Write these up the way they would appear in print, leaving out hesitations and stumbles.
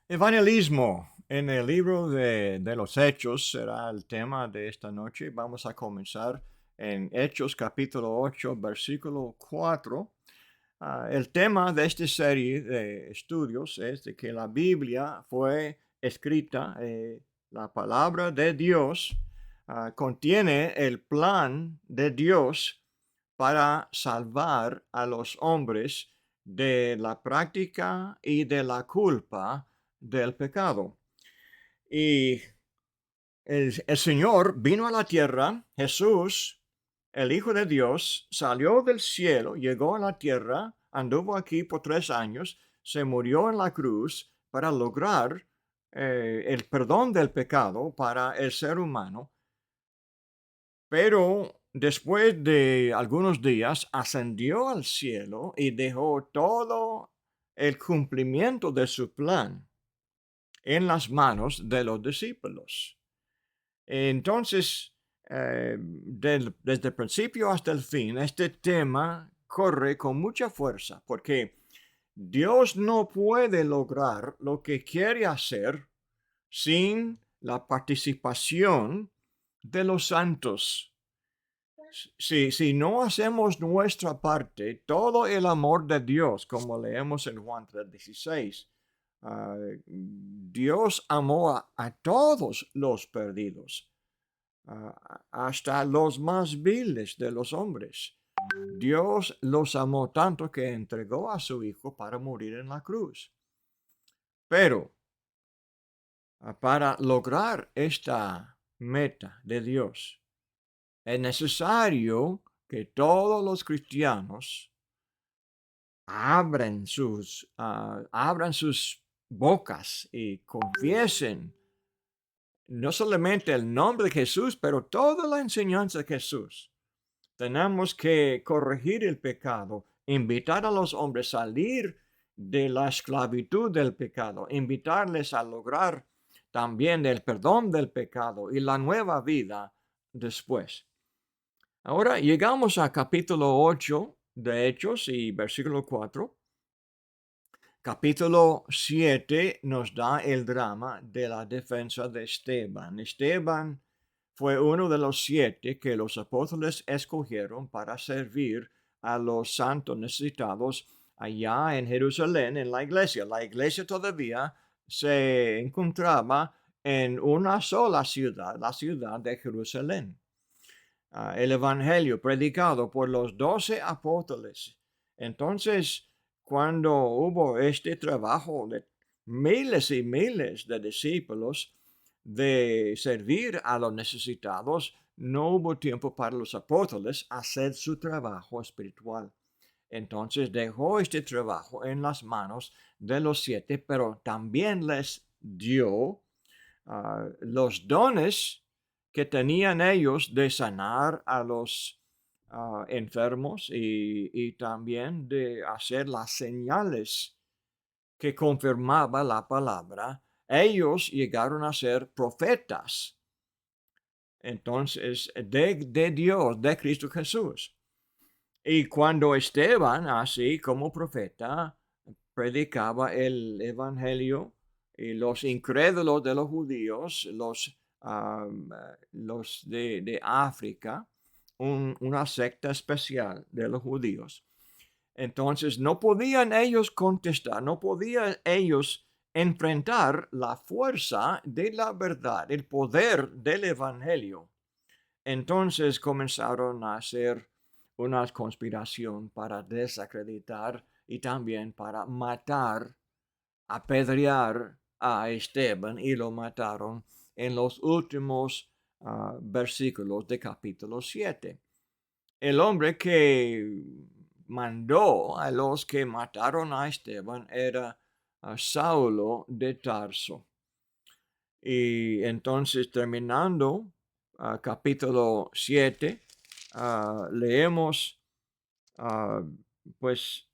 Evangelismo en el libro de los Hechos será el tema de esta noche. Vamos a comenzar en Hechos capítulo 8, versículo 4. El tema de esta serie de estudios es de que la Biblia fue escrita, la palabra de Dios contiene el plan de Dios para salvar a los hombres de la práctica y de la culpa del pecado. Y el Señor vino a la tierra, Jesús, el Hijo de Dios, salió del cielo, llegó a la tierra, anduvo aquí por 3 años, se murió en la cruz para lograr el perdón del pecado para el ser humano, pero después de algunos días ascendió al cielo y dejó todo el cumplimiento de su plan en las manos de los discípulos. Entonces, desde el principio hasta el fin, este tema corre con mucha fuerza porque Dios no puede lograr lo que quiere hacer sin la participación de los santos. Si no hacemos nuestra parte, todo el amor de Dios, como leemos en Juan 3:16, Dios amó a todos los perdidos, hasta los más viles de los hombres. Dios los amó tanto que entregó a su Hijo para morir en la cruz. Pero para lograr esta meta de Dios, es necesario que todos los cristianos abran sus bocas y confiesen no solamente el nombre de Jesús, pero toda la enseñanza de Jesús. Tenemos que corregir el pecado, invitar a los hombres a salir de la esclavitud del pecado, invitarles a lograr también el perdón del pecado y la nueva vida después. Ahora llegamos a capítulo 8 de Hechos y versículo 4. Capítulo 7 nos da el drama de la defensa de Esteban. Esteban fue uno de los 7 que los apóstoles escogieron para servir a los santos necesitados allá en Jerusalén, en la iglesia. La iglesia todavía se encontraba en una sola ciudad, la ciudad de Jerusalén. El evangelio predicado por los 12 apóstoles. Entonces, cuando hubo este trabajo de miles y miles de discípulos de servir a los necesitados, no hubo tiempo para los apóstoles hacer su trabajo espiritual. Entonces dejó este trabajo en las manos de los 7, pero también les dio los dones que tenían ellos de sanar a los enfermos y también de hacer las señales que confirmaba la palabra. Ellos llegaron a ser profetas, entonces, de Dios, de Cristo Jesús. Y cuando Esteban, así como profeta, predicaba el evangelio, y los incrédulos de los judíos, los de África, una secta especial de los judíos. Entonces no podían ellos contestar, no podían ellos enfrentar la fuerza de la verdad, el poder del evangelio. Entonces comenzaron a hacer una conspiración para desacreditar y también para matar, apedrear a Esteban, y lo mataron en los últimos versículos de capítulo 7. El hombre que mandó a los que mataron a Esteban era Saulo de Tarso. Y entonces, terminando capítulo 7, leemos ah, pues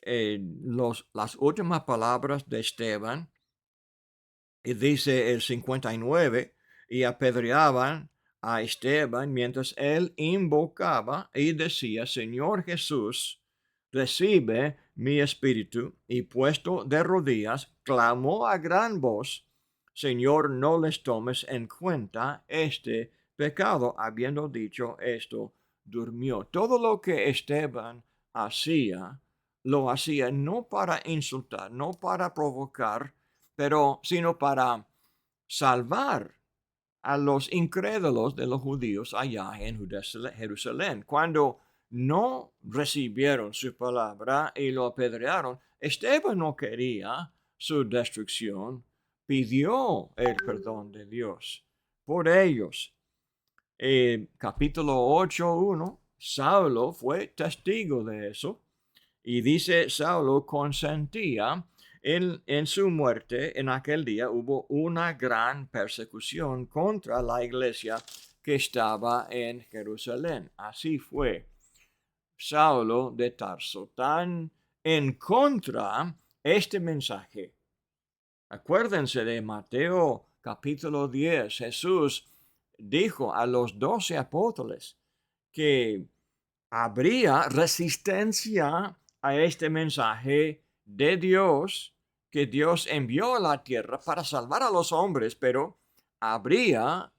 las últimas palabras de Esteban, y dice el 59: y apedreaban a Esteban mientras él invocaba y decía: Señor Jesús, recibe mi espíritu, y puesto de rodillas, clamó a gran voz, Señor, no les tomes en cuenta este pecado. Habiendo dicho esto, durmió. Todo lo que Esteban hacía, lo hacía no para insultar, no para provocar, sino para salvar a los incrédulos de los judíos allá en Jerusalén. Cuando no recibieron su palabra y lo apedrearon, Esteban no quería su destrucción, pidió el perdón de Dios por ellos. Capítulo 8:1, Saulo fue testigo de eso. Y dice, Saulo consentía en su muerte. En aquel día hubo una gran persecución contra la iglesia que estaba en Jerusalén. Así fue Saulo de Tarso, tan en contra este mensaje. Acuérdense de Mateo capítulo 10. Jesús dijo a los 12 apóstoles que habría resistencia a este mensaje de Dios que Dios envió a la tierra para salvar a los hombres, pero habría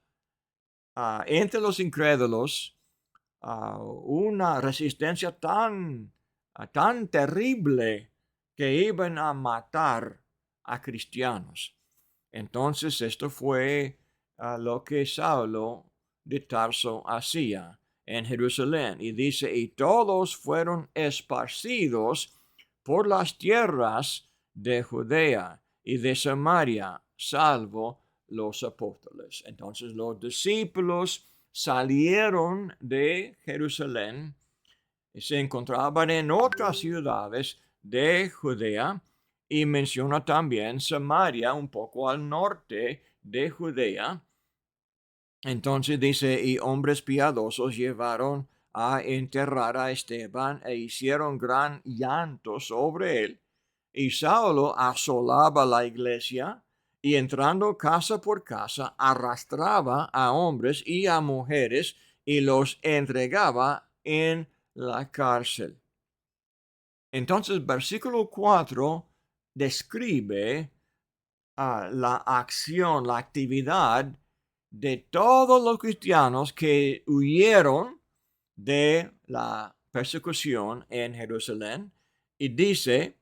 entre los incrédulos una resistencia tan terrible que iban a matar a cristianos. Entonces esto fue lo que Saulo de Tarso hacía en Jerusalén. Y dice, y todos fueron esparcidos por las tierras de Judea y de Samaria, salvo los apóstoles. Entonces los discípulos salieron de Jerusalén y se encontraban en otras ciudades de Judea, y menciona también Samaria, un poco al norte de Judea. Entonces dice, y hombres piadosos llevaron a enterrar a Esteban e hicieron gran llanto sobre él. Y Saulo asolaba la iglesia y entrando casa por casa arrastraba a hombres y a mujeres y los entregaba en la cárcel. Entonces, versículo 4 describe la acción, la actividad de todos los cristianos que huyeron de la persecución en Jerusalén. Y dice,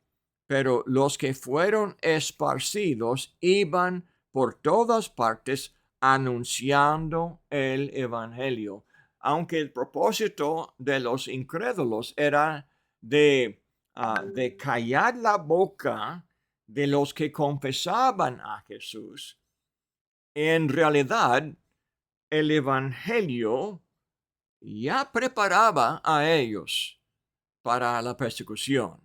pero los que fueron esparcidos iban por todas partes anunciando el evangelio. Aunque el propósito de los incrédulos era de callar la boca de los que confesaban a Jesús, en realidad el evangelio ya preparaba a ellos para la persecución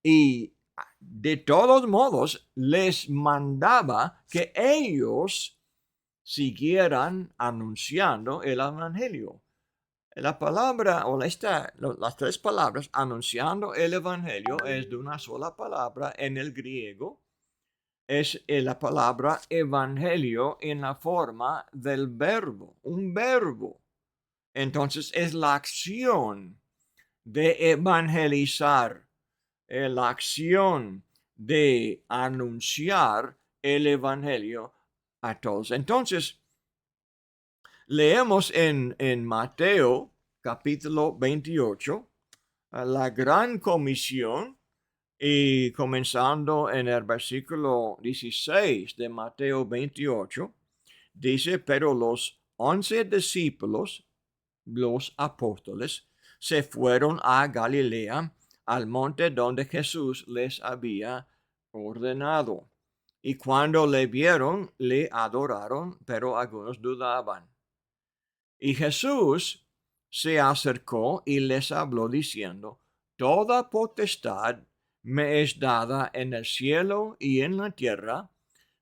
y de todos modos les mandaba que ellos siguieran anunciando el evangelio. La palabra o las tres palabras anunciando el evangelio es de una sola palabra en el griego. Es la palabra evangelio en la forma del verbo, un verbo. Entonces es la acción de evangelizar, la acción de anunciar el evangelio a todos. Entonces, leemos en Mateo capítulo 28 la gran comisión, y comenzando en el versículo 16 de Mateo 28, dice, pero los 11 discípulos, los apóstoles, se fueron a Galilea, al monte donde Jesús les había ordenado. Y cuando le vieron, le adoraron, pero algunos dudaban. Y Jesús se acercó y les habló diciendo, toda potestad me es dada en el cielo y en la tierra.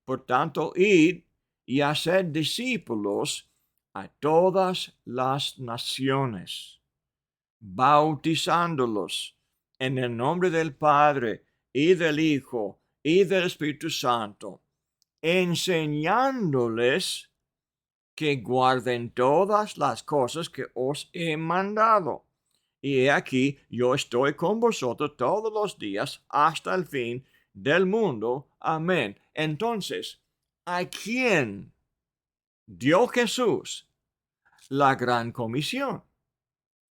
Por tanto, id y haced discípulos a todas las naciones, bautizándolos en el nombre del Padre y del Hijo y del Espíritu Santo, enseñándoles que guarden todas las cosas que os he mandado. y he aquí, yo estoy con vosotros todos los días hasta el fin del mundo. Amén. Entonces, ¿a quién dio Jesús la gran comisión?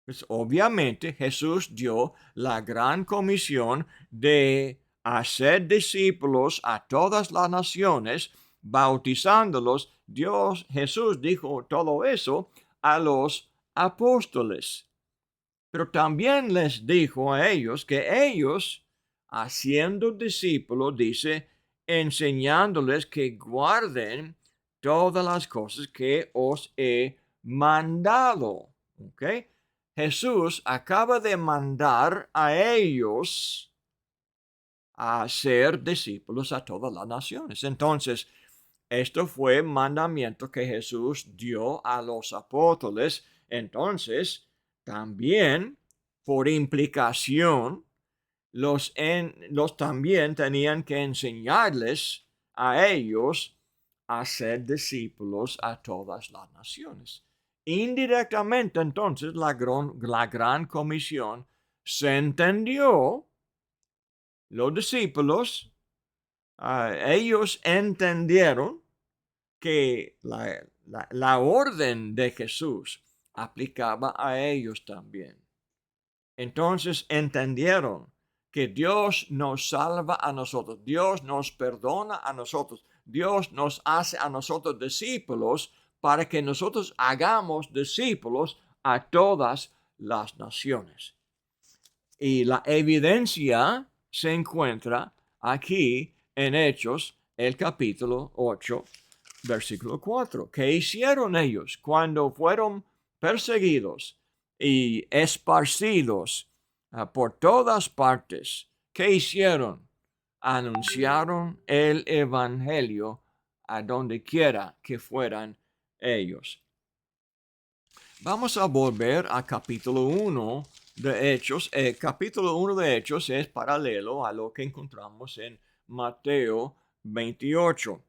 Pues obviamente Jesús dio la gran comisión de hacer discípulos a todas las naciones, bautizándolos. Jesús dijo todo eso a los apóstoles. Pero también les dijo a ellos que ellos, haciendo discípulos, dice, enseñándoles que guarden todas las cosas que os he mandado. ¿Ok? Jesús acaba de mandar a ellos a ser discípulos a todas las naciones. Entonces, esto fue mandamiento que Jesús dio a los apóstoles. Entonces, también, por implicación, los también tenían que enseñarles a ellos a ser discípulos a todas las naciones. Indirectamente, entonces, la gran comisión se entendió. Los discípulos, ellos entendieron que la orden de Jesús aplicaba a ellos también. Entonces entendieron que Dios nos salva a nosotros, Dios nos perdona a nosotros, Dios nos hace a nosotros discípulos para que nosotros hagamos discípulos a todas las naciones. Y la evidencia se encuentra aquí en Hechos, el capítulo 8, versículo 4. ¿Qué hicieron ellos cuando fueron perseguidos y esparcidos por todas partes? ¿Qué hicieron? Anunciaron el evangelio a donde quiera que fueran ellos. Vamos a volver a capítulo 1 de Hechos. El capítulo 1 de Hechos es paralelo a lo que encontramos en Mateo 28.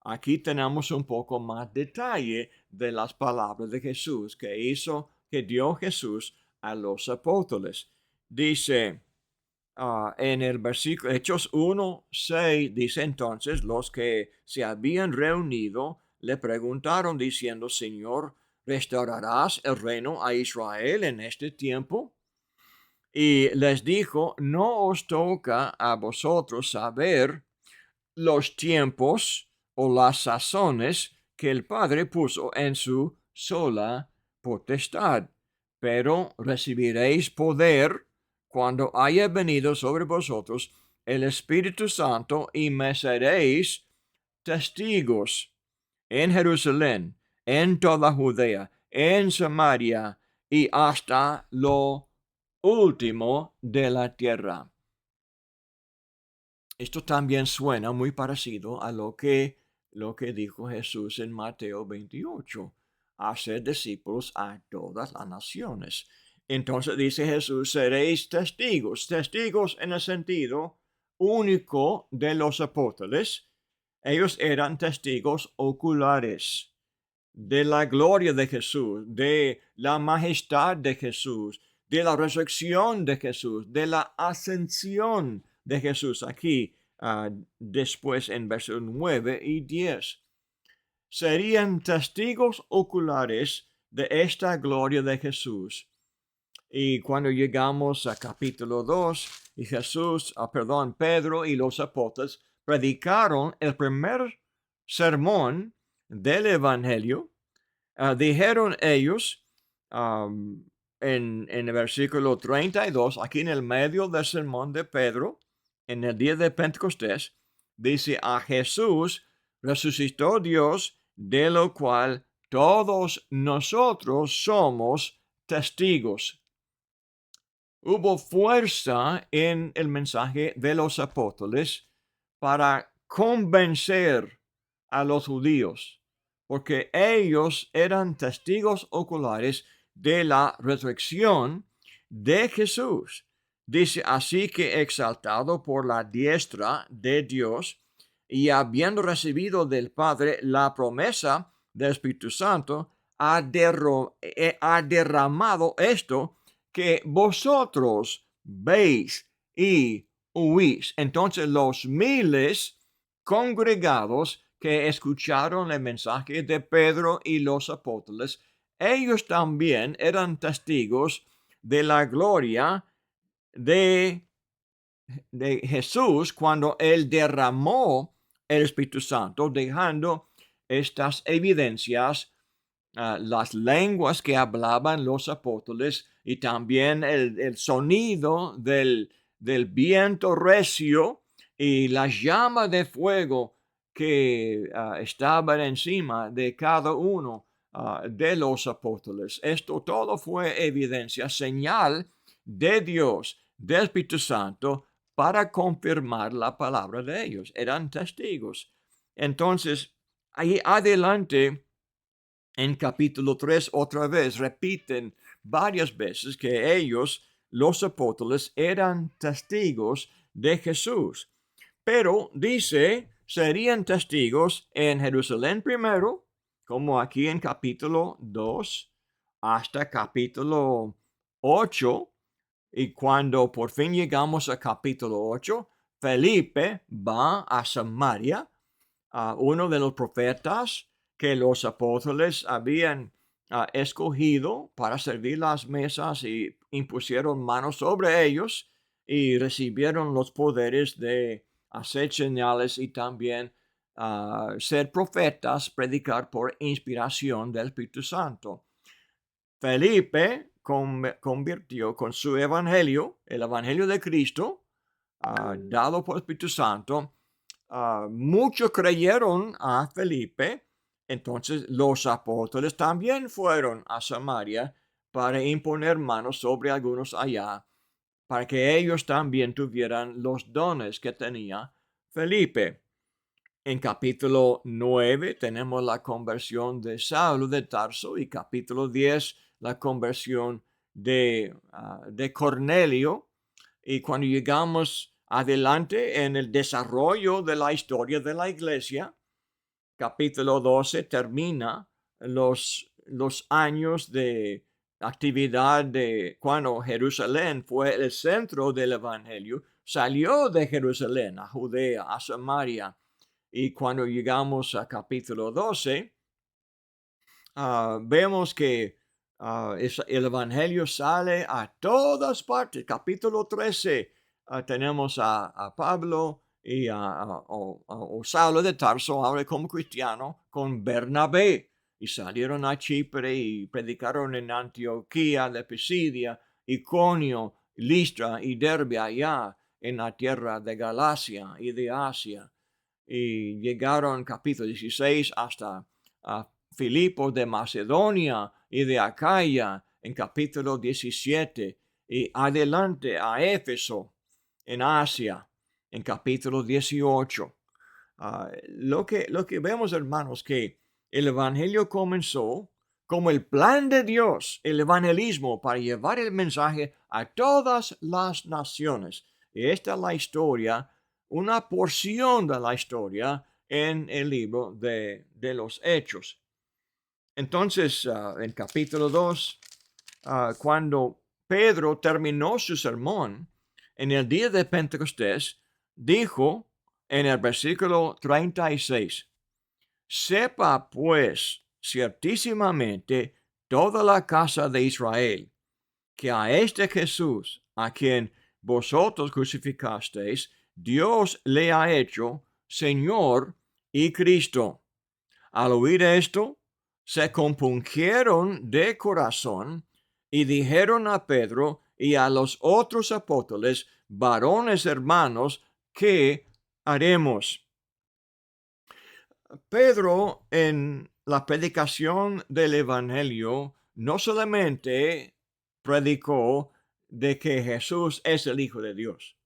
Aquí tenemos un poco más detalle de las palabras de Jesús que dio Jesús a los apóstoles. Dice en el versículo Hechos 1:6, dice entonces, los que se habían reunido le preguntaron diciendo, Señor, ¿restaurarás el reino a Israel en este tiempo? Y les dijo, no os toca a vosotros saber los tiempos o las sazones que el Padre puso en su sola potestad, pero recibiréis poder cuando haya venido sobre vosotros el Espíritu Santo y me seréis testigos en Jerusalén, en toda Judea, en Samaria y hasta lo último de la tierra. Esto también suena muy parecido a lo que dijo Jesús en Mateo 28, hacer discípulos a todas las naciones. Entonces dice Jesús, seréis testigos en el sentido único de los apóstoles. Ellos eran testigos oculares de la gloria de Jesús, de la majestad de Jesús, de la resurrección de Jesús, de la ascensión de Jesús. Aquí, después en versos 9 y 10. Serían testigos oculares de esta gloria de Jesús. Y cuando llegamos a capítulo 2, y Pedro y los apóstoles predicaron el primer sermón del Evangelio, dijeron ellos en el versículo 32, aquí en el medio del sermón de Pedro, en el día de Pentecostés, dice, a Jesús resucitó Dios, de lo cual todos nosotros somos testigos. Hubo fuerza en el mensaje de los apóstoles para convencer a los judíos, porque ellos eran testigos oculares de la resurrección de Jesús. Dice, así que exaltado por la diestra de Dios y habiendo recibido del Padre la promesa del Espíritu Santo, ha derramado esto que vosotros veis y huís. Entonces los miles congregados que escucharon el mensaje de Pedro y los apóstoles, ellos también eran testigos de la gloria de, de Jesús cuando él derramó el Espíritu Santo, dejando estas evidencias, las lenguas que hablaban los apóstoles y también el sonido del viento recio y la llama de fuego que estaban encima de cada uno de los apóstoles. Esto todo fue evidencia, señal de Dios, del Espíritu Santo, para confirmar la palabra de ellos. Eran testigos. Entonces, ahí adelante, en capítulo 3, otra vez repiten varias veces que ellos, los apóstoles, eran testigos de Jesús. Pero dice, serían testigos en Jerusalén primero, como aquí en capítulo 2, hasta capítulo 8. Y cuando por fin llegamos a capítulo 8, Felipe va a Samaria, a uno de los profetas que los apóstoles habían escogido para servir las mesas, y impusieron manos sobre ellos y recibieron los poderes de hacer señales y también ser profetas, predicar por inspiración del Espíritu Santo. Felipe convirtió con su evangelio, el evangelio de Cristo, dado por el Espíritu Santo. Muchos creyeron a Felipe. Entonces los apóstoles también fueron a Samaria para imponer manos sobre algunos allá, para que ellos también tuvieran los dones que tenía Felipe. En capítulo 9 tenemos la conversión de Saulo de Tarso, y capítulo 10 la conversión de Cornelio. Y cuando llegamos adelante en el desarrollo de la historia de la iglesia, capítulo 12 termina los años de actividad de cuando Jerusalén fue el centro del evangelio. Salió de Jerusalén a Judea, a Samaria. Y cuando llegamos a capítulo 12, vemos que el evangelio sale a todas partes. Capítulo 13, tenemos a Pablo y a Saulo de Tarso, ahora como cristiano, con Bernabé. Y salieron a Chipre y predicaron en Antioquía, de Pisidia, Iconio, Listra y Derbe, allá en la tierra de Galacia y de Asia. Y llegaron capítulo 16 hasta Filipos de Macedonia y de Acaya en capítulo 17, y adelante a Éfeso en Asia en capítulo 18. Lo que vemos, hermanos, que el evangelio comenzó como el plan de Dios, el evangelismo, para llevar el mensaje a todas las naciones. Y esta es la historia, una porción de la historia en el libro de los Hechos. Entonces, en capítulo 2, cuando Pedro terminó su sermón en el día de Pentecostés, dijo en el versículo 36, sepa pues ciertísimamente toda la casa de Israel, que a este Jesús, a quien vosotros crucificasteis, Dios le ha hecho Señor y Cristo. Al oír esto, se compungieron de corazón y dijeron a Pedro y a los otros apóstoles, varones hermanos, ¿qué haremos? Pedro, en la predicación del Evangelio, no solamente predicó de que Jesús es el Hijo de Dios.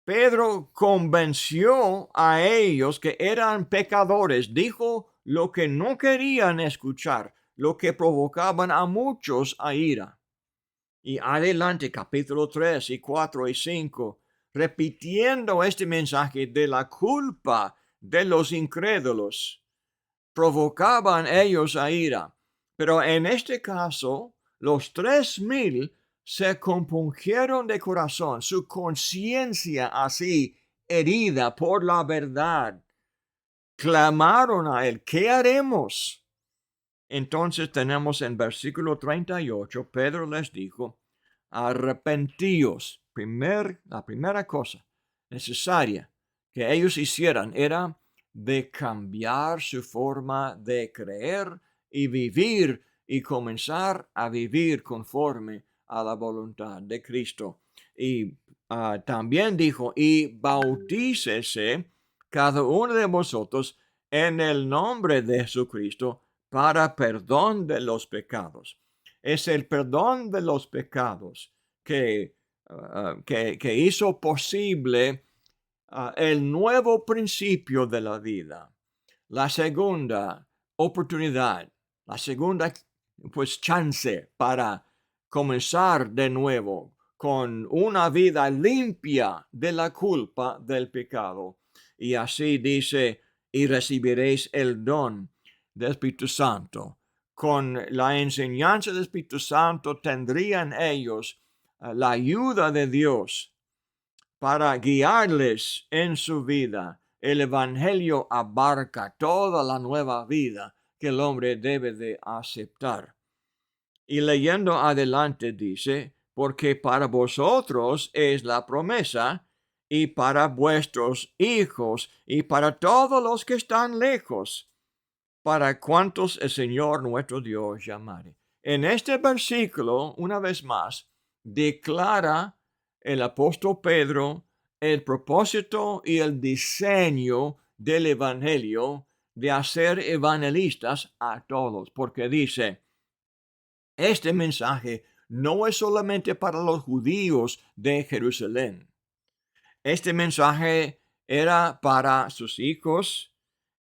Pedro convenció a ellos que eran pecadores, dijo lo que no querían escuchar, lo que provocaban a muchos a ira. Y adelante, capítulo 3 y 4 y 5, repitiendo este mensaje de la culpa de los incrédulos, provocaban ellos a ira. Pero en este caso, Los 3,000 se compungieron de corazón, su conciencia así herida por la verdad. Clamaron a él, ¿qué haremos? Entonces tenemos en versículo 38, Pedro les dijo, arrepentíos. La primera cosa necesaria que ellos hicieran era de cambiar su forma de creer y vivir y comenzar a vivir conforme a la voluntad de Cristo. Y también dijo, y bautícese cada uno de vosotros en el nombre de Jesucristo para perdón de los pecados. Es el perdón de los pecados que hizo posible el nuevo principio de la vida, la segunda oportunidad, la segunda pues chance para comenzar de nuevo con una vida limpia de la culpa del pecado. Y así dice, y recibiréis el don del Espíritu Santo. Con la enseñanza del Espíritu Santo tendrían ellos la ayuda de Dios para guiarles en su vida. El Evangelio abarca toda la nueva vida que el hombre debe de aceptar. Y leyendo adelante dice, porque para vosotros es la promesa, y para vuestros hijos, y para todos los que están lejos, para cuantos el Señor nuestro Dios llamare. En este versículo, una vez más, declara el apóstol Pedro el propósito y el diseño del Evangelio de hacer evangelistas a todos, porque dice, este mensaje no es solamente para los judíos de Jerusalén. Este mensaje era para sus hijos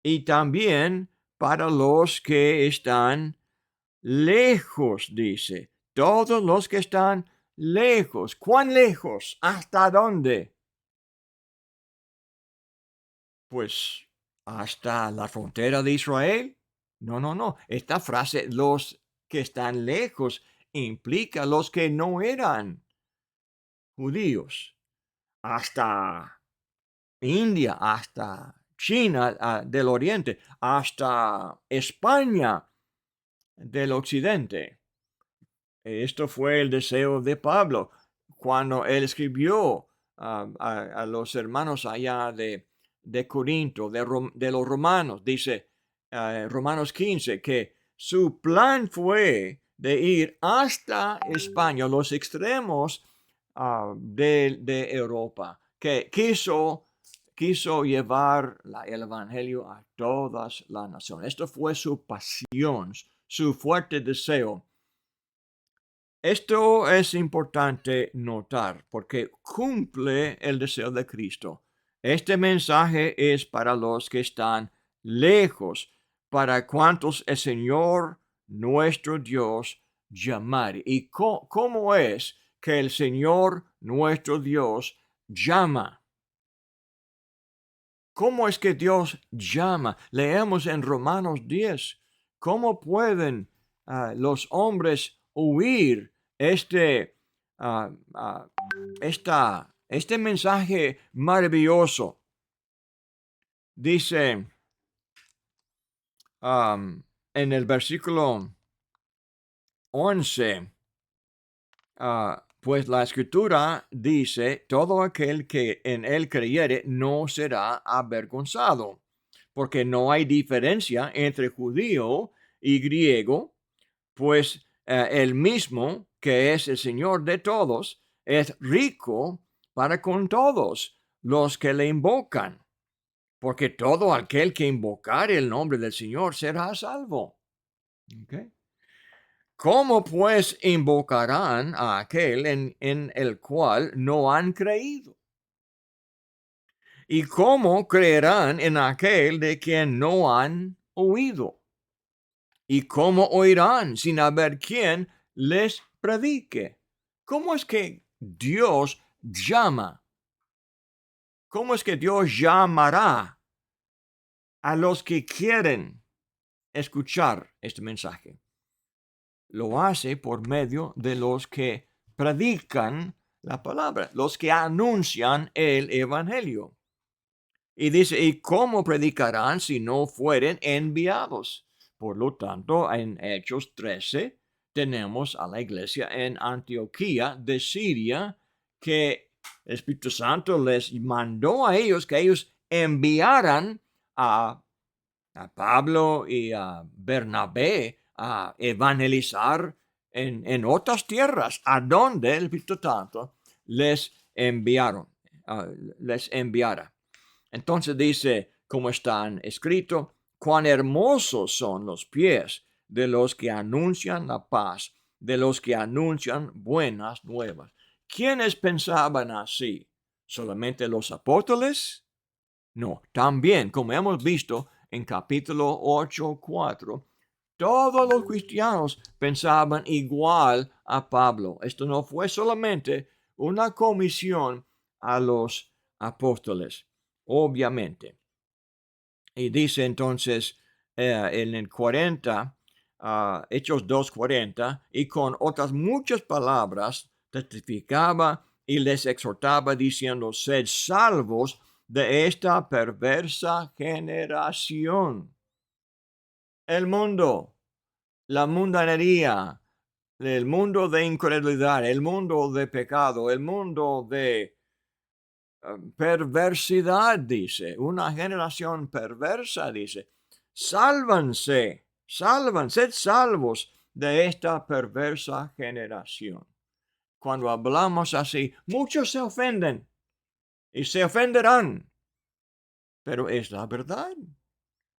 y también para los que están lejos, dice. Todos los que están lejos. ¿Cuán lejos? ¿Hasta dónde? Pues hasta la frontera de Israel. No, no, no. Esta frase, los que están lejos, implica los que no eran judíos. Hasta India, hasta China del oriente, hasta España del occidente. Esto fue el deseo de Pablo cuando él escribió a los hermanos allá de Corinto, de los romanos. Dice Romanos 15 que su plan fue de ir hasta España, los extremos de Europa, que quiso llevar el evangelio a todas las naciones. Esto fue su pasión, su fuerte deseo. Esto es importante notar porque cumple el deseo de Cristo. Este mensaje es para los que están lejos, para cuantos el Señor nuestro Dios llamare. ¿Y cómo es que el Señor nuestro Dios llama? ¿Cómo es que Dios llama? Leemos en Romanos 10. ¿Cómo pueden los hombres huir ah, ah, este mensaje maravilloso? Dice en el versículo 11, pues la escritura dice, todo aquel que en él creyere no será avergonzado, porque no hay diferencia entre judío y griego, pues el mismo que es el Señor de todos es rico para con todos los que le invocan, porque todo aquel que invocare el nombre del Señor será salvo. Okay. ¿Cómo pues invocarán a aquel en el cual no han creído? ¿Y cómo creerán en aquel de quien no han oído? ¿Y cómo oirán sin haber quien les predique? ¿Cómo es que Dios llama? ¿Cómo es que Dios llamará a los que quieren escuchar este mensaje? lo hace por medio de los que predican la palabra, los que anuncian el evangelio. Y dice, ¿y cómo predicarán si no fueren enviados? Por lo tanto, en Hechos 13 tenemos a la iglesia en Antioquía de Siria que el Espíritu Santo les mandó a ellos que ellos enviaran a Pablo y a Bernabé a evangelizar en otras tierras, a donde el Espíritu Santo les enviaron, les enviara. Entonces dice, como están escrito, cuán hermosos son los pies de los que anuncian la paz, de los que anuncian buenas nuevas. ¿Quiénes pensaban así? ¿Solamente los apóstoles? No, también, como hemos visto en capítulo 8:4, todos los cristianos pensaban igual a Pablo. Esto no fue solamente una comisión a los apóstoles, obviamente. Y dice entonces en el 40, Hechos 2:40, y con otras muchas palabras testificaba y les exhortaba diciendo, sed salvos de esta perversa generación. El mundo, la mundanería, el mundo de incredulidad, el mundo de pecado, el mundo de perversidad, dice, una generación perversa, dice, sálvanse, sed salvos de esta perversa generación. Cuando hablamos así, muchos se ofenden y se ofenderán, pero es la verdad.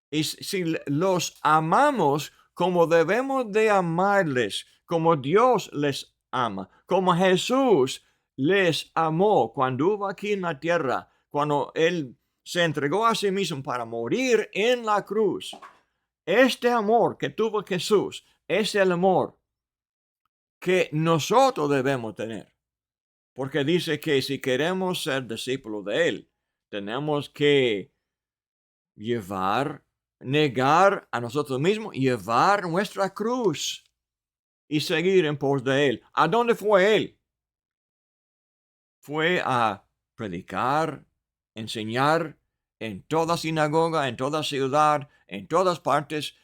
Y si los amamos como debemos de amarles, como Dios les ama, como Jesús les amó cuando hubo aquí en la tierra, cuando Él se entregó a sí mismo para morir en la cruz. Este amor que tuvo Jesús es el amor que nosotros debemos tener. Porque dice que si queremos ser discípulos de Él, tenemos que negar a nosotros mismos, llevar nuestra cruz y seguir en pos de Él. ¿A dónde fue Él? Fue a predicar, enseñar en toda sinagoga, en toda ciudad, en todas partes,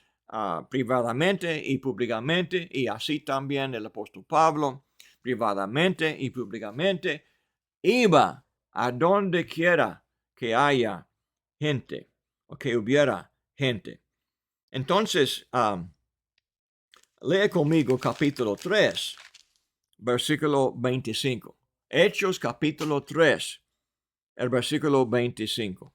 privadamente y públicamente, y así también el apóstol Pablo, privadamente y públicamente, iba a donde quiera que haya gente o que hubiera gente. Entonces, lee conmigo capítulo 3, versículo 25. Hechos capítulo 3, el versículo 25.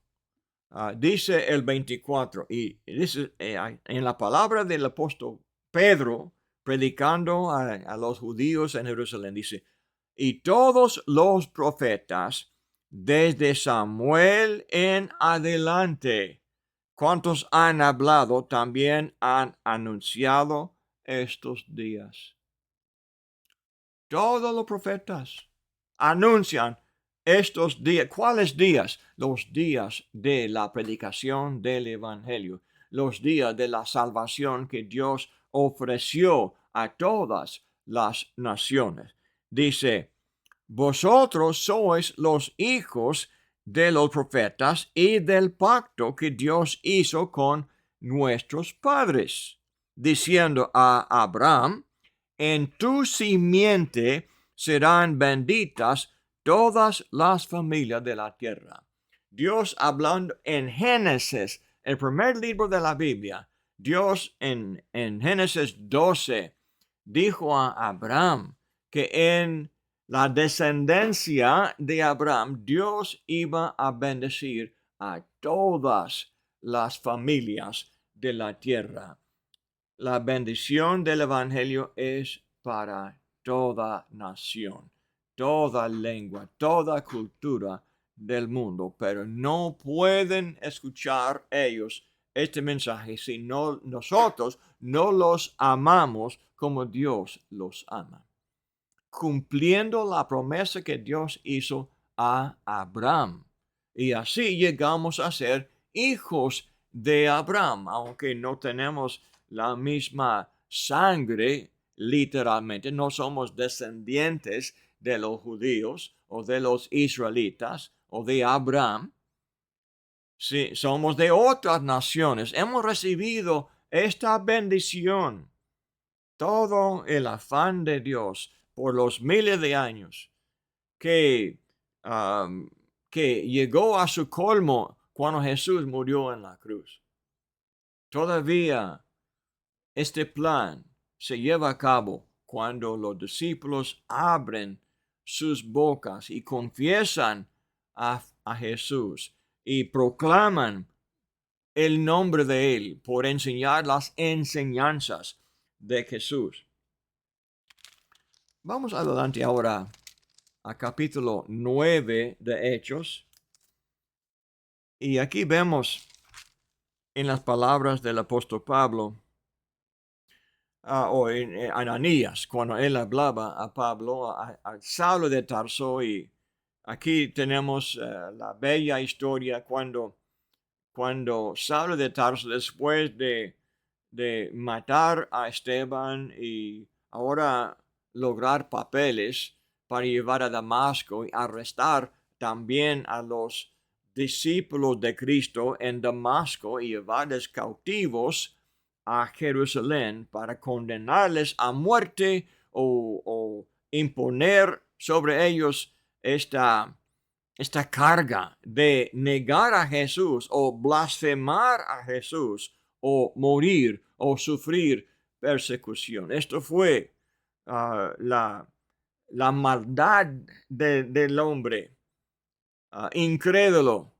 Dice el 24, y dice en la palabra del apóstol Pedro, predicando a los judíos en Jerusalén, dice, y todos los profetas, desde Samuel en adelante, cuantos han hablado, también han anunciado estos días. Todos los profetas anuncian estos días. ¿Cuáles días? Los días de la predicación del Evangelio, los días de la salvación que Dios ofreció a todas las naciones. Dice, vosotros sois los hijos de los profetas y del pacto que Dios hizo con nuestros padres, diciendo a Abraham, en tu simiente serán benditas todas las familias de la tierra. Dios hablando en Génesis, el primer libro de la Biblia, Dios en Génesis 12 dijo a Abraham que en la descendencia de Abraham, Dios iba a bendecir a todas las familias de la tierra. La bendición del Evangelio es para toda nación, toda lengua, toda cultura del mundo, pero no pueden escuchar ellos este mensaje si nosotros no los amamos como Dios los ama, cumpliendo la promesa que Dios hizo a Abraham. Y así llegamos a ser hijos de Abraham, aunque no tenemos la misma sangre literalmente, no somos descendientes de los judíos o de los israelitas o de Abraham. Sí, somos de otras naciones. Hemos recibido esta bendición. Todo el afán de Dios por los miles de años que, que llegó a su colmo cuando Jesús murió en la cruz. Todavía este plan se lleva a cabo cuando los discípulos abren sus bocas y confiesan a Jesús y proclaman el nombre de Él por enseñar las enseñanzas de Jesús. Vamos adelante ahora a capítulo 9 de Hechos. Y aquí vemos en las palabras del apóstol Pablo, o en Ananías, cuando él hablaba a Pablo, a Saulo de Tarso, y aquí tenemos la bella historia cuando Saulo de Tarso, después de matar a Esteban y ahora lograr papeles para llevar a Damasco y arrestar también a los discípulos de Cristo en Damasco y llevarles cautivos a Jerusalén para condenarles a muerte o imponer sobre ellos esta carga de negar a Jesús o blasfemar a Jesús o morir o sufrir persecución. Esto fue la maldad del hombre incrédulo,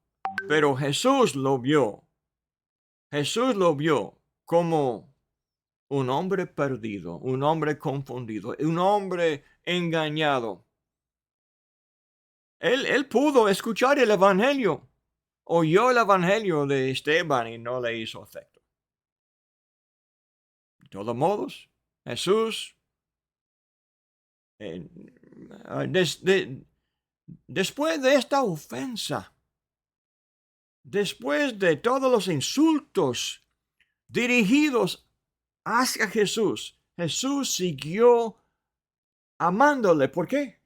pero Jesús lo vio. Jesús lo vio como un hombre perdido, un hombre confundido, un hombre engañado. Él pudo escuchar el evangelio, oyó el evangelio de Esteban y no le hizo efecto. De todos modos, Jesús, después de esta ofensa, después de todos los insultos dirigidos hacia Jesús, Jesús siguió amándole. ¿Por qué?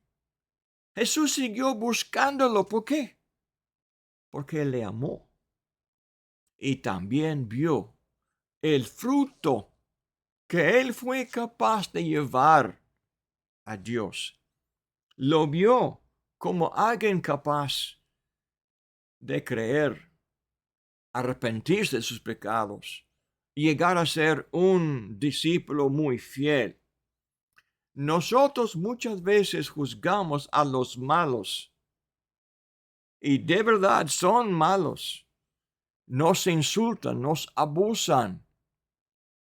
Jesús siguió buscándolo. ¿Por qué? Porque Él le amó. Y también vio el fruto que Él fue capaz de llevar a Dios. Lo vio como alguien capaz de creer, arrepentirse de sus pecados, llegar a ser un discípulo muy fiel. Nosotros muchas veces juzgamos a los malos y de verdad son malos. Nos insultan, nos abusan.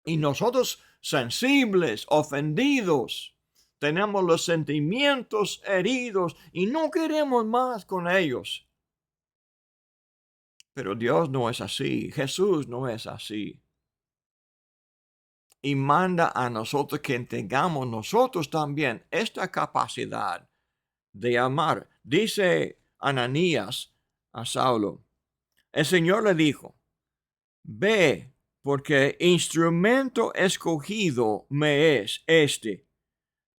Y nosotros sensibles, ofendidos, tenemos los sentimientos heridos y no queremos más con ellos. Pero Dios no es así, Jesús no es así. Y manda a nosotros que tengamos nosotros también esta capacidad de amar. Dice Ananías a Saulo, el Señor le dijo, ve, porque instrumento escogido me es este,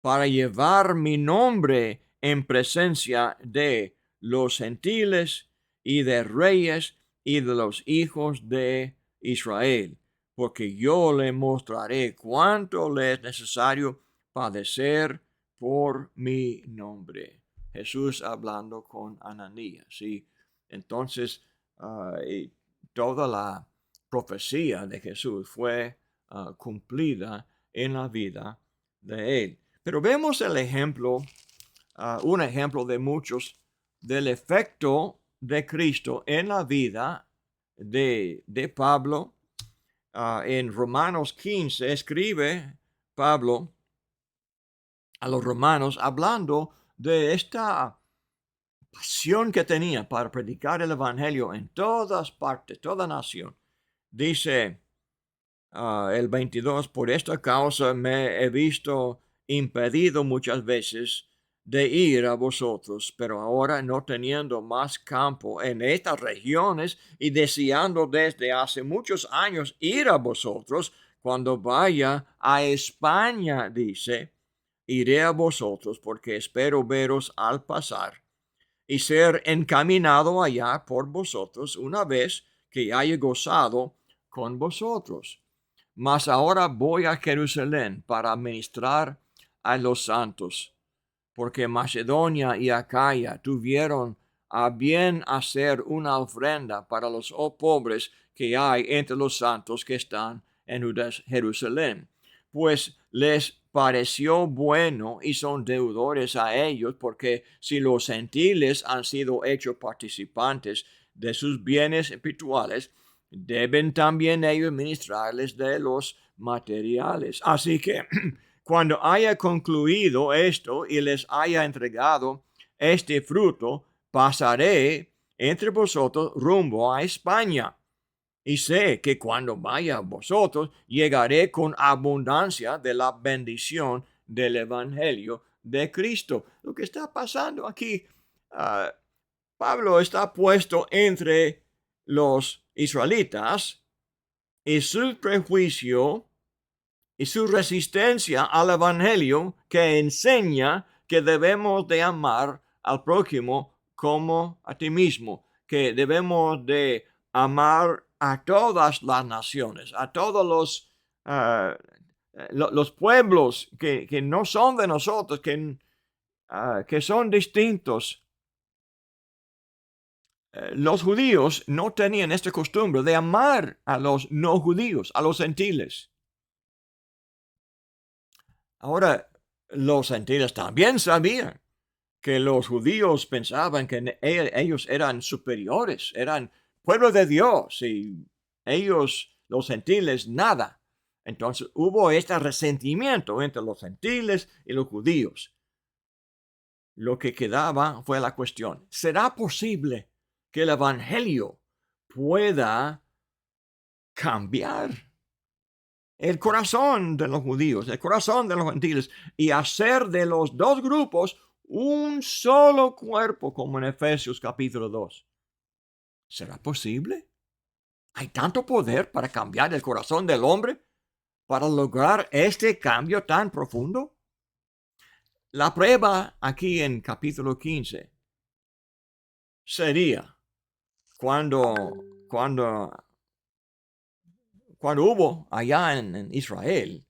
para llevar mi nombre en presencia de los gentiles y de reyes y de los hijos de Israel, porque yo le mostraré cuánto le es necesario padecer por mi nombre. Jesús hablando con Ananías, ¿sí? Entonces, toda la profecía de Jesús fue cumplida en la vida de él. Pero vemos el ejemplo, un ejemplo de muchos, del efecto de Cristo en la vida de Pablo. En Romanos 15 escribe Pablo a los romanos hablando de esta pasión que tenía para predicar el evangelio en todas partes, toda nación. Dice el 22, por esta causa me he visto impedido muchas veces de ir a vosotros, pero ahora no teniendo más campo en estas regiones y deseando desde hace muchos años ir a vosotros, cuando vaya a España, dice, iré a vosotros porque espero veros al pasar y ser encaminado allá por vosotros una vez que haya gozado con vosotros. Mas ahora voy a Jerusalén para ministrar a los santos, porque Macedonia y Acaya tuvieron a bien hacer una ofrenda para los pobres que hay entre los santos que están en Jerusalén, pues les pareció bueno y son deudores a ellos, porque si los gentiles han sido hechos participantes de sus bienes espirituales, deben también ellos ministrarles de los materiales. Así que cuando haya concluido esto y les haya entregado este fruto, pasaré entre vosotros rumbo a España. Y sé que cuando vaya a vosotros, llegaré con abundancia de la bendición del Evangelio de Cristo. Lo que está pasando aquí, ah, Pablo está puesto entre los israelitas y su prejuicio y su resistencia al Evangelio que enseña que debemos de amar al prójimo como a ti mismo, que debemos de amar a todas las naciones, a todos los pueblos que no son de nosotros, que son distintos. Los judíos no tenían esta costumbre de amar a los no judíos, a los gentiles. Ahora, los gentiles también sabían que los judíos pensaban que ellos eran superiores, eran pueblo de Dios y ellos, los gentiles, nada. Entonces hubo este resentimiento entre los gentiles y los judíos. Lo que quedaba fue la cuestión: ¿será posible que el evangelio pueda cambiar el corazón de los judíos, el corazón de los gentiles, y hacer de los dos grupos un solo cuerpo, como en Efesios capítulo 2? ¿Será posible? ¿Hay tanto poder para cambiar el corazón del hombre, para lograr este cambio tan profundo? La prueba aquí en capítulo 15 sería cuando hubo allá en Israel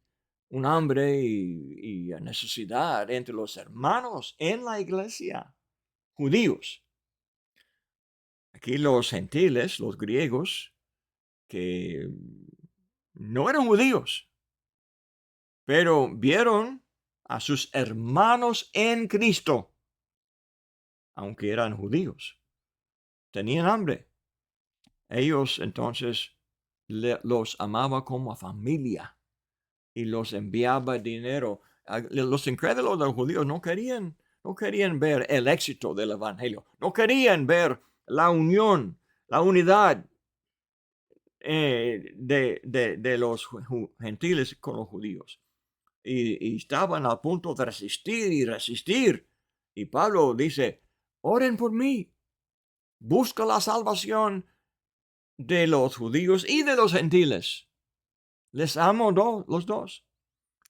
un hambre y necesidad entre los hermanos en la iglesia, judíos. Aquí los gentiles, los griegos, que no eran judíos, pero vieron a sus hermanos en Cristo, aunque eran judíos. Tenían hambre. Ellos entonces los amaba como a familia y los enviaba dinero. Los incrédulos de los judíos no querían ver el éxito del evangelio, no querían ver la unión, la unidad de los gentiles con los judíos. Y estaban a punto de resistir y resistir. Y Pablo dice: oren por mí, busca la salvación de los judíos y de los gentiles. Les amo los dos.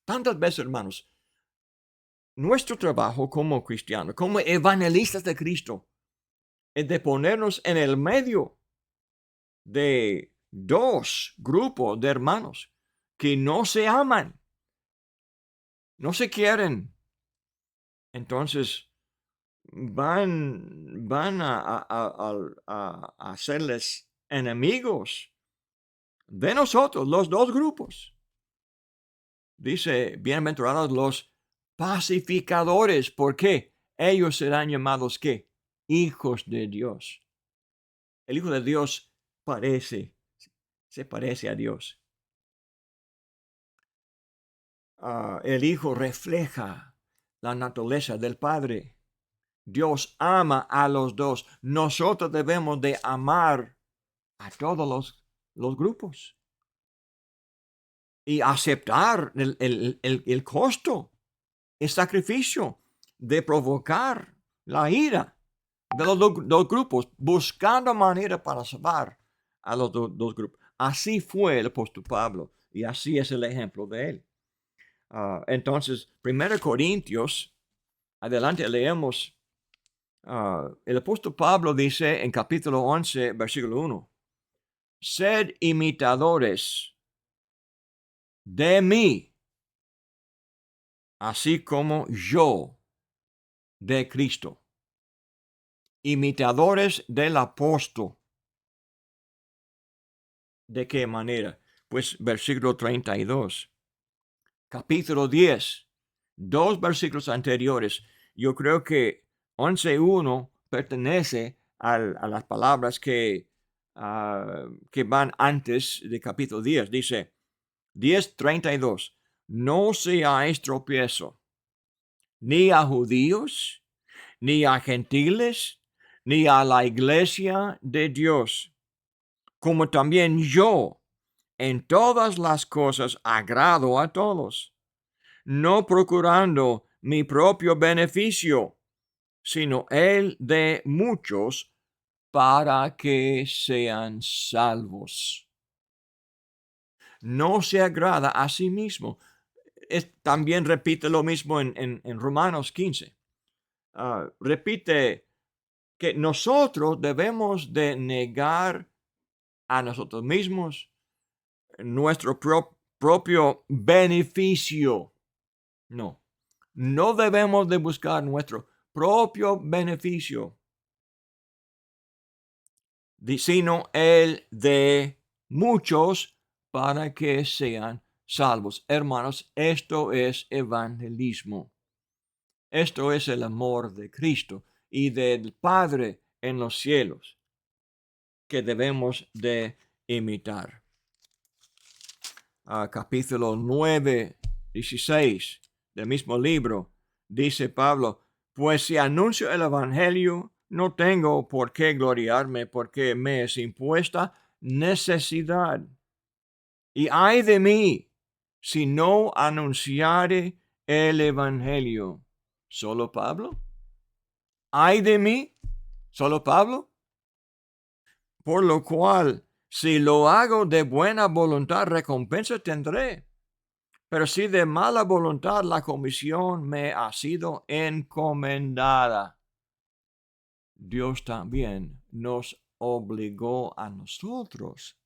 Tantas veces, hermanos, nuestro trabajo como cristianos, como evangelistas de Cristo, es de ponernos en el medio de dos grupos de hermanos que no se aman, no se quieren. Entonces van a hacerles enemigos de nosotros, los dos grupos. Dice: bienaventurados los pacificadores. ¿Por qué? Ellos serán llamados, ¿qué? Hijos de Dios. El Hijo de Dios se parece a Dios. El Hijo refleja la naturaleza del Padre. Dios ama a los dos. Nosotros debemos de amar a todos los grupos y aceptar el costo, el sacrificio de provocar la ira de los dos grupos, buscando manera para salvar a los dos grupos. Así fue el apóstol Pablo y así es el ejemplo de él. Entonces, 1 Corintios, adelante leemos, el apóstol Pablo dice en capítulo 11, versículo 1, sed imitadores de mí, así como yo de Cristo. Imitadores del apóstol. ¿De qué manera? Pues versículo 32. Capítulo 10. Dos versículos anteriores. Yo creo que 11.1 pertenece a las palabras que van antes de capítulo 10. Dice 10:32. No seáis tropiezo, ni a judíos, ni a gentiles, ni a la iglesia de Dios, como también yo en todas las cosas agrado a todos, no procurando mi propio beneficio, sino el de muchos, para que sean salvos. No se agrada a sí mismo. También repite lo mismo en Romanos 15. Repite que nosotros debemos de negar a nosotros mismos nuestro propio beneficio. No debemos de buscar nuestro propio beneficio, sino el de muchos para que sean salvos. Hermanos, esto es evangelismo. Esto es el amor de Cristo y del Padre en los cielos que debemos de imitar. Capítulo 9:16 del mismo libro, dice Pablo, pues si anuncio el evangelio, no tengo por qué gloriarme, porque me es impuesta necesidad. Y ay de mí, si no anunciare el evangelio. ¿Solo Pablo? Ay de mí, ¿solo Pablo? Por lo cual, si lo hago de buena voluntad, recompensa tendré. Pero si de mala voluntad la comisión me ha sido encomendada, Dios también nos obligó a nosotros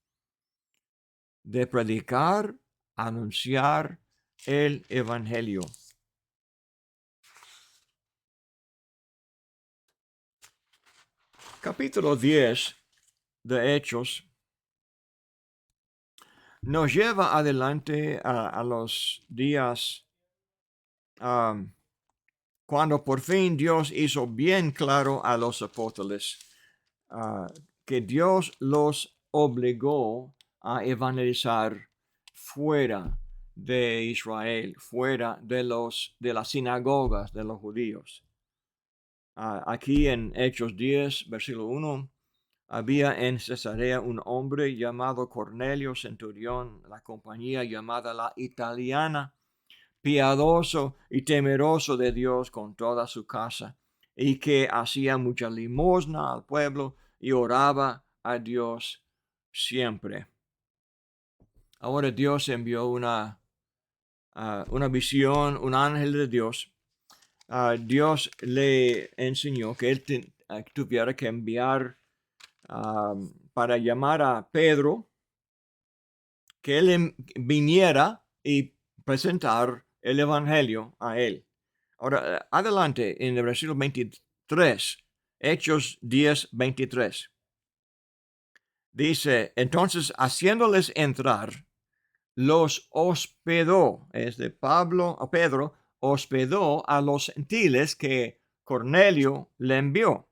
de predicar, anunciar el evangelio. Capítulo 10 de Hechos nos lleva adelante a los días cuando por fin Dios hizo bien claro a los apóstoles que Dios los obligó a evangelizar fuera de Israel, fuera de las sinagogas de los judíos. Aquí en Hechos 10, versículo 1, había en Cesarea un hombre llamado Cornelio, centurión, la compañía llamada la Italiana, piadoso y temeroso de Dios con toda su casa, y que hacía mucha limosna al pueblo y oraba a Dios siempre. Ahora Dios envió una visión, un ángel de Dios. Dios le enseñó que él tuviera que enviar para llamar a Pedro, que él viniera y presentar el evangelio a él. Ahora, adelante en el versículo 23, Hechos 10:23. Dice, entonces, haciéndoles entrar, los hospedó, es de Pedro, hospedó a los gentiles que Cornelio le envió.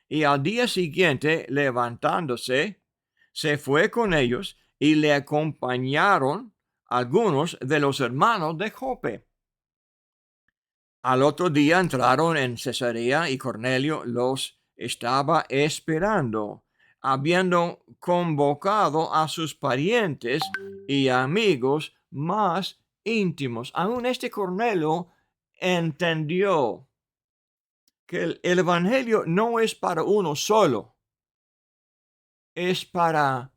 Y al día siguiente, levantándose, se fue con ellos y le acompañaron algunos de los hermanos de Jope. Al otro día entraron en Cesarea y Cornelio los estaba esperando, habiendo convocado a sus parientes y amigos más íntimos. Aún este Cornelio entendió que el evangelio no es para uno solo, es para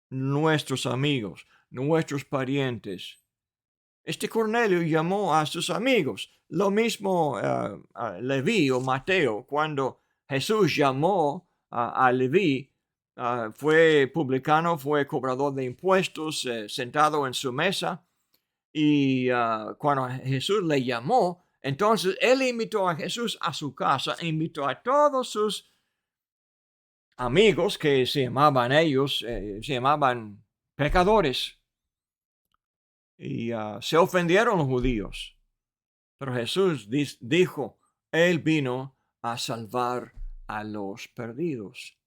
nuestros amigos, nuestros parientes. Este Cornelio llamó a sus amigos. Lo mismo Leví o Mateo, cuando Jesús llamó a Leví, fue publicano, fue cobrador de impuestos, sentado en su mesa. Y cuando Jesús le llamó, entonces él invitó a Jesús a su casa, invitó a todos sus amigos que se llamaban se llamaban pecadores. Y se ofendieron los judíos. Pero Jesús dijo, Él vino a salvar a los perdidos.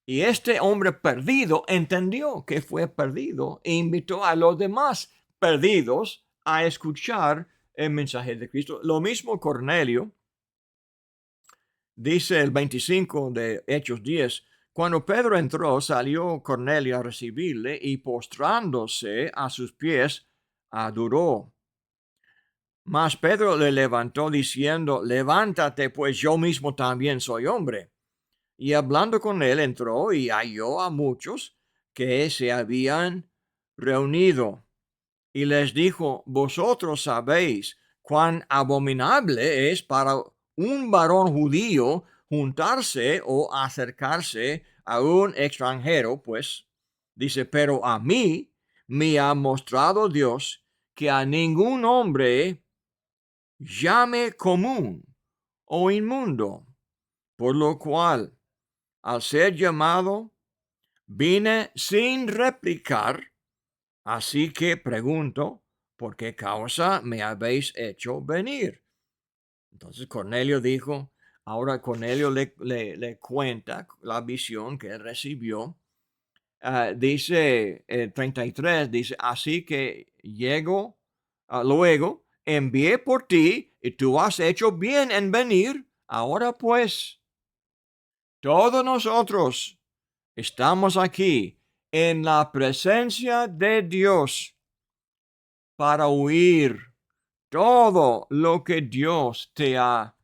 Y este hombre perdido entendió que fue perdido e invitó a los demás perdidos a escuchar el mensaje de Cristo. Lo mismo Cornelio, dice el 25 de Hechos 10, cuando Pedro entró, salió Cornelio a recibirle y postrándose a sus pies, adoró. Mas Pedro le levantó diciendo, levántate, pues yo mismo también soy hombre. Y hablando con él, entró y halló a muchos que se habían reunido. Y les dijo, vosotros sabéis cuán abominable es para un varón judío juntarse o acercarse a un extranjero, pues, dice, pero a mí me ha mostrado Dios que a ningún hombre llame común o inmundo, por lo cual, al ser llamado, vine sin replicar, así que pregunto, ¿por qué causa me habéis hecho venir? Entonces Cornelio dijo, ahora Cornelio le cuenta la visión que recibió. Dice 33, dice, así que llego, luego envié por ti y tú has hecho bien en venir. Ahora pues, todos nosotros estamos aquí en la presencia de Dios para oír todo lo que Dios te ha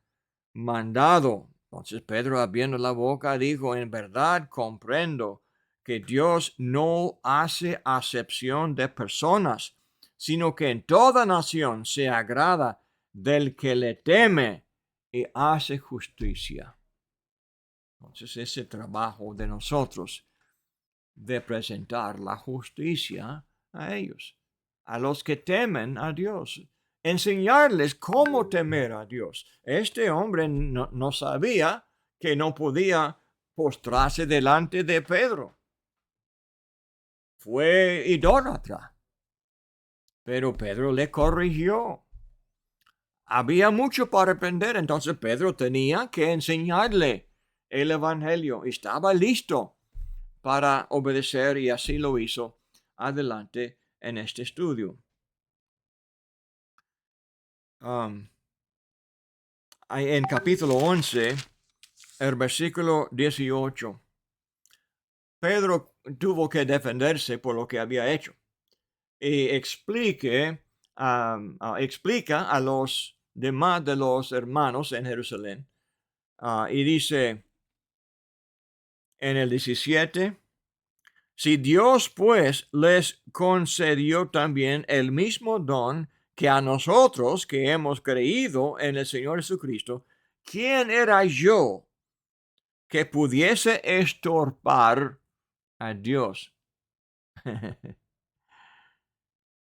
mandado. Entonces Pedro, abriendo la boca, dijo, en verdad comprendo que Dios no hace acepción de personas, sino que en toda nación se agrada del que le teme y hace justicia. Entonces ese trabajo de nosotros de presentar la justicia a ellos, a los que temen a Dios, enseñarles cómo temer a Dios. Este hombre no sabía que no podía postrarse delante de Pedro. Fue idólatra, pero Pedro le corrigió. Había mucho para aprender, entonces Pedro tenía que enseñarle el Evangelio. Estaba listo para obedecer y así lo hizo adelante en este estudio. En capítulo 11, el versículo 18, Pedro tuvo que defenderse por lo que había hecho y explica a los demás de los hermanos en Jerusalén y dice en el 17, si Dios pues les concedió también el mismo don que a nosotros que hemos creído en el Señor Jesucristo, ¿quién era yo que pudiese estorbar a Dios?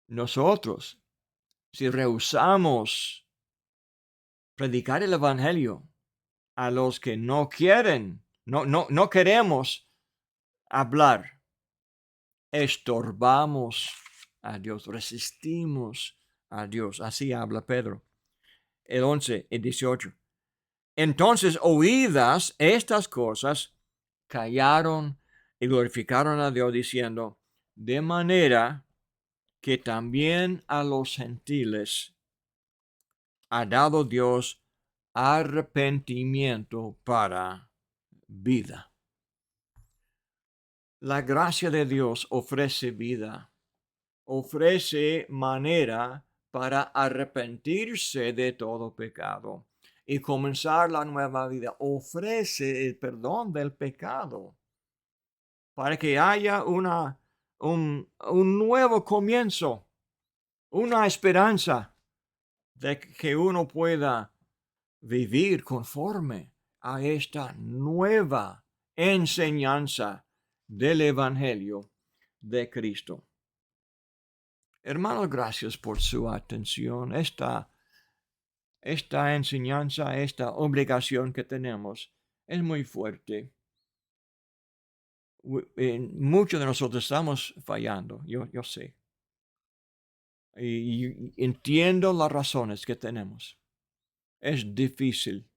Nosotros, si rehusamos predicar el Evangelio a los que no quieren, no queremos hablar, estorbamos a Dios, resistimos a Dios. Así habla Pedro. El 11, el 18. Entonces, oídas estas cosas, callaron y glorificaron a Dios diciendo, de manera que también a los gentiles ha dado Dios arrepentimiento para vida. La gracia de Dios ofrece vida, ofrece manera para arrepentirse de todo pecado y comenzar la nueva vida. Ofrece el perdón del pecado para que haya un nuevo comienzo, una esperanza de que uno pueda vivir conforme a esta nueva enseñanza del Evangelio de Cristo. Hermanos, gracias por su atención. Esta enseñanza, esta obligación que tenemos es muy fuerte. Muchos de nosotros estamos fallando, yo sé. Y entiendo las razones que tenemos. Es difícil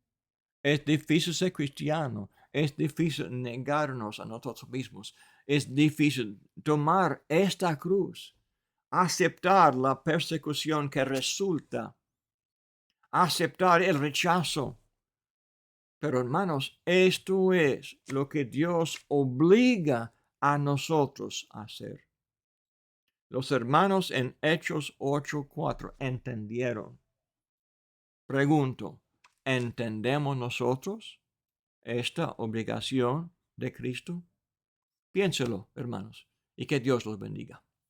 ser cristiano, es difícil negarnos a nosotros mismos, es difícil tomar esta cruz, aceptar la persecución que resulta, aceptar el rechazo. Pero hermanos, esto es lo que Dios obliga a nosotros a hacer. Los hermanos en Hechos 8:4 entendieron. Pregunto, ¿entendemos nosotros esta obligación de Cristo? Piénselo, hermanos, y que Dios los bendiga.